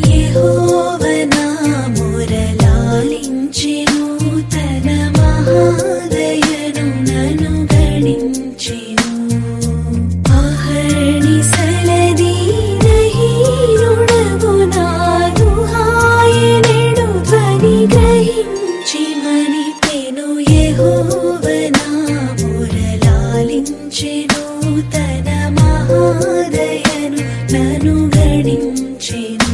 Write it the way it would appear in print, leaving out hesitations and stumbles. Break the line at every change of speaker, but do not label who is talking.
యెహోవా నా మొరలాలించెను, తన మహాదయను నన్ను గణించెను. అహర్నిశలది దహీనుడగు నాదు ఆయనెడు ధ్వని గ్రహించి మనిపెను. యెహోవా నా మొరలాలించెను, తన మహాదయను నన్ను గణించెను.